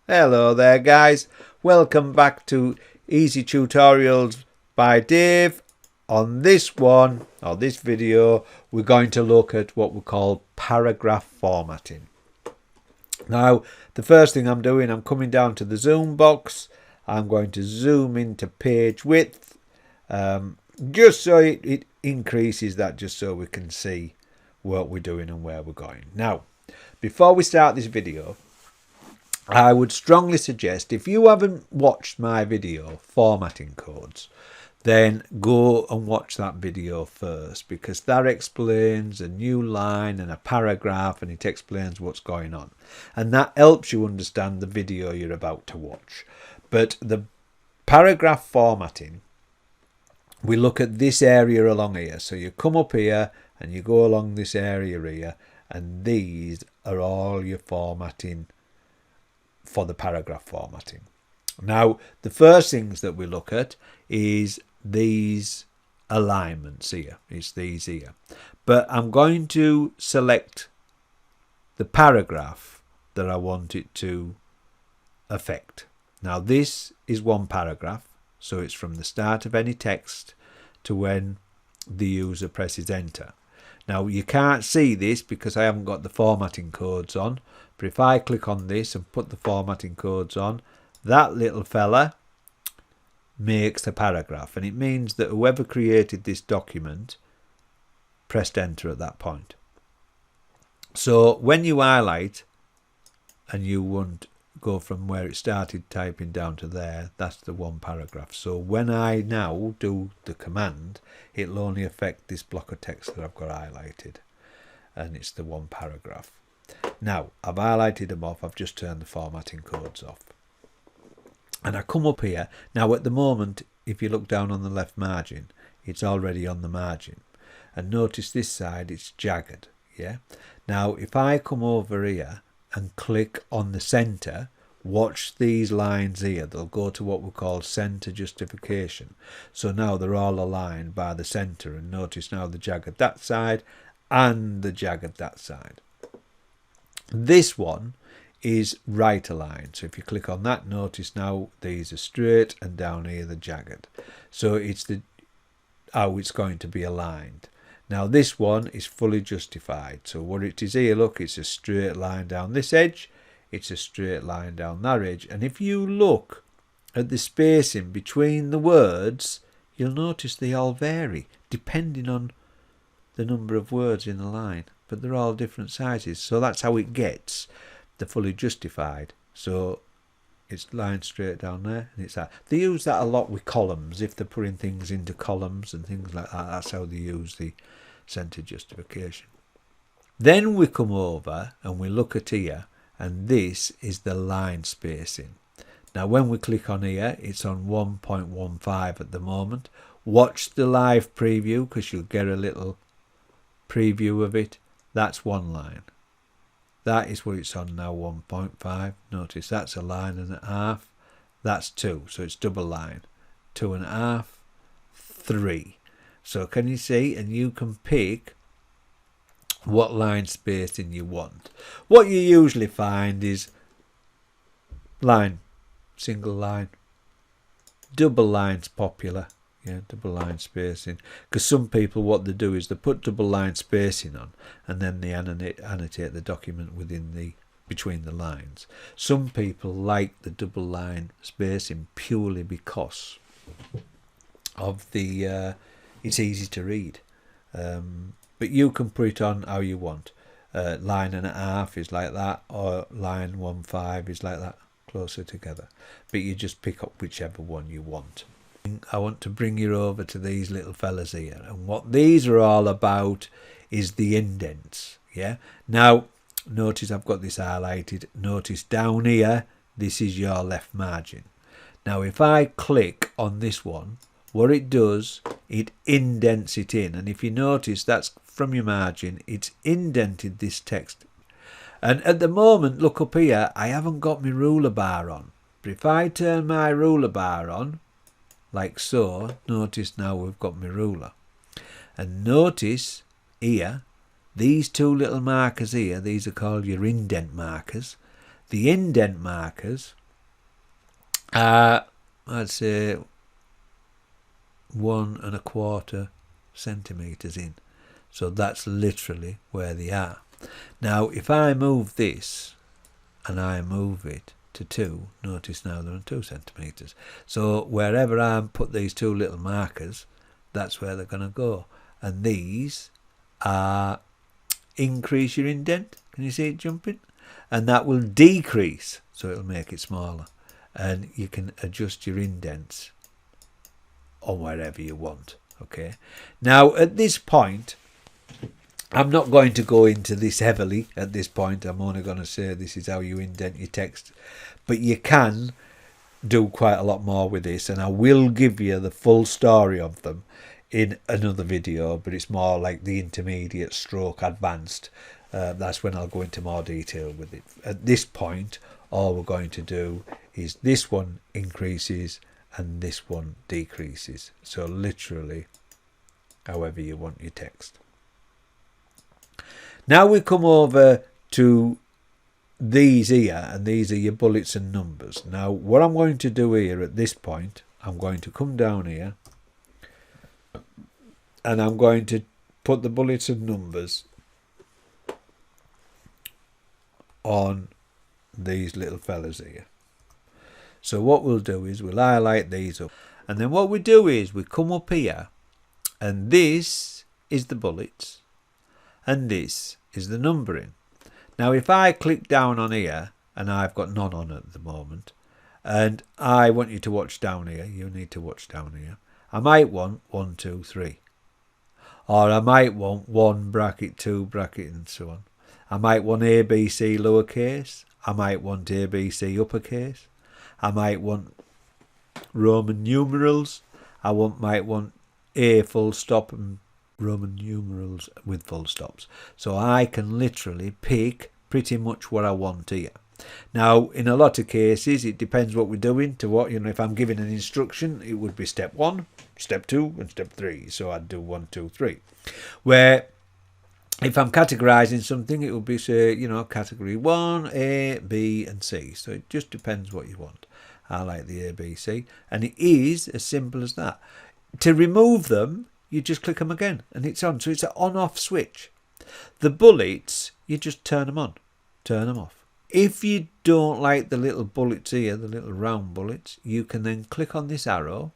Hello there guys, welcome back to Easy Tutorials by Dave. On this one, or this video, we're going to look at what we call paragraph formatting. Now, the first thing I'm doing, I'm coming down to the zoom box. I'm going to zoom into page width, just so it increases that, just so we can see what we're doing and where we're going. Now, before we start this video, I would strongly suggest, if you haven't watched my video, Formatting Codes, then go and watch that video first, because that explains a new line and a paragraph, and it explains what's going on. And that helps you understand the video you're about to watch. But the paragraph formatting, we look at this area along here. So you come up here and you go along this area here, and these are all your formatting for the paragraph formatting. Now, the first things that we look at is these alignments here. It's these here. But I'm going to select the paragraph that I want it to affect. Now, this is one paragraph, so it's from the start of any text to when the user presses enter. Now, you can't see this because I haven't got the formatting codes on, but if I click on this and put the formatting codes on, that little fella makes the paragraph, and it means that whoever created this document pressed enter at that point. So when you highlight and you want go from where it started typing down to there, that's the one paragraph. So when I now do the command, it'll only affect this block of text that I've got highlighted, and it's the one paragraph. Now, I've highlighted them off, I've just turned the formatting codes off. And I come up here. Now, at the moment, if you look down on the left margin, it's already on the margin. And notice this side, it's jagged. Yeah. Now, if I come over here and click on the center, watch these lines here. They'll go to what we call center justification. So now they're all aligned by the center. And notice now the jagged that side and the jagged that side. This one is right aligned. So if you click on that, notice now these are straight and down here the jagged. So it's how it's going to be aligned. Now this one is fully justified. So what it is here, look, it's a straight line down this edge. It's a straight line down that edge. And if you look at the spacing between the words, you'll notice they all vary depending on the number of words in the line. But they're all different sizes. So that's how it gets the fully justified. So it's lined straight down there, and it's that. They use that a lot with columns. If they're putting things into columns and things like that, that's how they use the center justification. Then we come over and we look at here, and this is the line spacing. Now when we click on here, it's on 1.15 at the moment. Watch the live preview because you'll get a little preview of it. That's one line. That is what it's on now, 1.5. Notice that's a line and a half. That's 2, so it's double line. 2.5, 3. So can you see? And you can pick what line spacing you want. What you usually find is line, single line. Double line's popular. Yeah, double line spacing. Because some people, what they do is they put double line spacing on, and then they annotate the document between the lines. Some people like the double line spacing purely because of the it's easy to read. But you can put it on how you want. Line and a half is like that, or line 1.5 is like that, closer together. But you just pick up whichever one you want. I want to bring you over to these little fellas here, and what these are all about is the indents. Yeah. Now notice I've got this highlighted. Notice down here, this is your left margin. Now if I click on this one, what it does, it indents it in, and if you notice, that's from your margin, it's indented this text. And at the moment, look up here, I haven't got my ruler bar on, but if I turn my ruler bar on like so, notice now we've got my ruler. And notice here, these two little markers here, these are called your indent markers. The indent markers are, I'd say, 1 1/4 centimetres in. So that's literally where they are. Now, if I move this and I move it to 2, notice now they're on 2 centimetres. So wherever I put these 2 little markers, that's where they're going to go. And these are increase your indent. Can you see it jumping? And that will decrease, so it'll make it smaller. And you can adjust your indents on wherever you want. Okay. Now, at this point, I'm not going to go into this heavily at this point. I'm only going to say this is how you indent your text. But you can do quite a lot more with this, and I will give you the full story of them in another video, but it's more like the intermediate stroke advanced. That's when I'll go into more detail with it. At this point, all we're going to do is this one increases and this one decreases. So literally, however you want your text. Now we come over to these here, and these are your bullets and numbers. Now what I'm going to do here at this point, I'm going to come down here and I'm going to put the bullets and numbers on these little fellas here. So what we'll do is we'll highlight these up, and then what we do is we come up here, and this is the bullets and this is the numbering. Now if I click down on here, and I've got none on at the moment, and I want you to watch down here, you need to watch down here, I might want 1 2 3, or I might want 1 bracket 2 bracket and so on. I might want ABC lowercase, I might want ABC uppercase, I might want Roman numerals, I might want A full stop and Roman numerals with full stops. So I can literally pick pretty much what I want here. Now, in a lot of cases, it depends what we're doing to what, if I'm giving an instruction, it would be step 1, step 2, and step 3. So I'd do 1, 2, 3. Where if I'm categorizing something, it would be, say, category 1, A, B, and C. So it just depends what you want. I like the A, B, C. And it is as simple as that. To remove them, you just click them again and it's on. So it's an on-off switch. The bullets, you just turn them on, turn them off. If you don't like the little bullets here, the little round bullets, you can then click on this arrow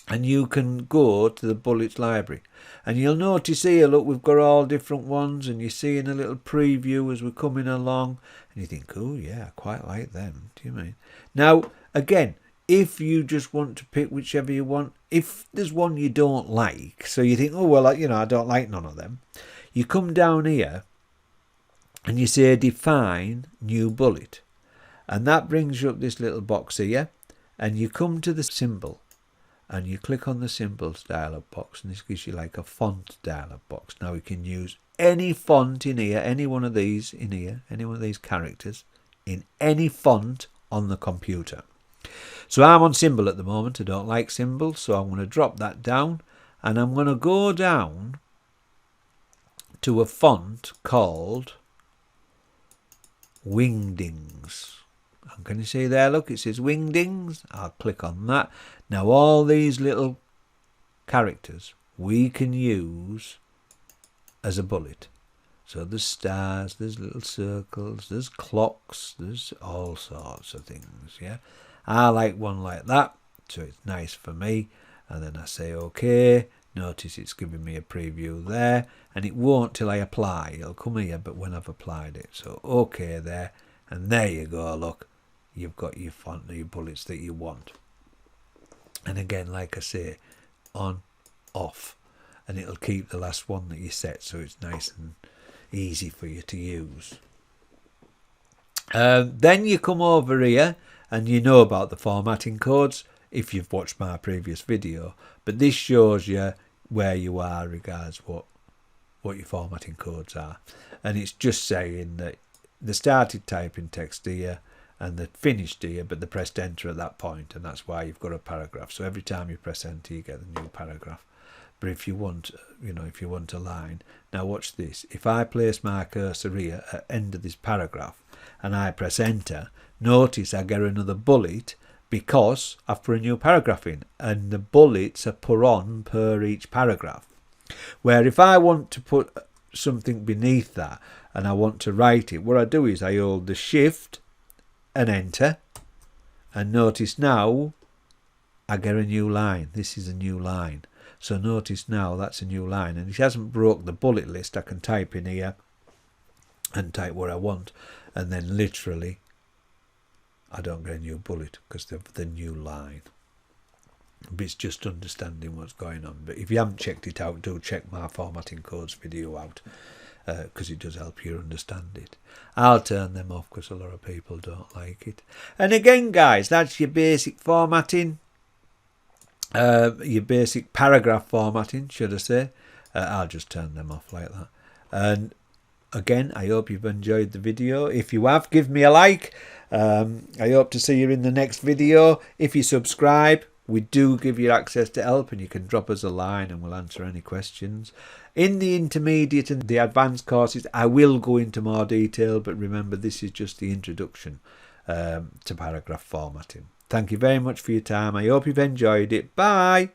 and you can go to the bullets library. And you'll notice here, look, we've got all different ones, and you're seeing a little preview as we're coming along. And you think, oh yeah, I quite like them. Do you mean? Now, again, if you just want to pick whichever you want, if there's one you don't like, so you think, oh, well, I don't like none of them, you come down here and you say define new bullet. And that brings you up this little box here, and you come to the symbol and you click on the symbols dialog box, and this gives you like a font dialog box. Now you can use any font in here, any one of these in here, any one of these characters in any font on the computer. So I'm on symbol at the moment. I don't like symbols, so I'm going to drop that down, and I'm going to go down to a font called Wingdings. And can you see there, look, it says Wingdings. I'll click on that. Now all these little characters we can use as a bullet. So there's stars, there's little circles, there's clocks, there's all sorts of things, yeah. I like one like that, so it's nice for me. And then I say OK. Notice it's giving me a preview there, and it won't till I apply. It'll come here, but when I've applied it. So OK there, and there you go, look. You've got your font, your bullets that you want. And again, like I say, on, off. And it'll keep the last one that you set, so it's nice and easy for you to use. Then you come over here, and you know about the formatting codes if you've watched my previous video. But this shows you where you are regards what your formatting codes are. And it's just saying that they started typing text here and they finished here, but they pressed enter at that point, and that's why you've got a paragraph. So every time you press enter, you get a new paragraph. But if you want, if you want a line, now watch this. If I place my cursor here at the end of this paragraph, and I press enter, notice I get another bullet because I've put a new paragraph in, and the bullets are put on per each paragraph. Where if I want to put something beneath that and I want to write it, what I do is I hold the shift and enter, and notice now I get a new line. This is a new line. So notice now that's a new line, and it hasn't broke the bullet list. I can type in here and type what I want, and then literally I don't get a new bullet because of the new line. But it's just understanding what's going on. But if you haven't checked it out, do check my formatting codes video out, because it does help you understand it. I'll turn them off because a lot of people don't like it. And again, guys, that's your basic formatting, your basic paragraph formatting, should I say. I'll just turn them off like that. And again, I hope you've enjoyed the video. If you have, give me a like. I hope to see you in the next video. If you subscribe, we do give you access to help, and you can drop us a line and we'll answer any questions. In the intermediate and the advanced courses, I will go into more detail, but remember, this is just the introduction to paragraph formatting. Thank you very much for your time. I hope you've enjoyed it. Bye.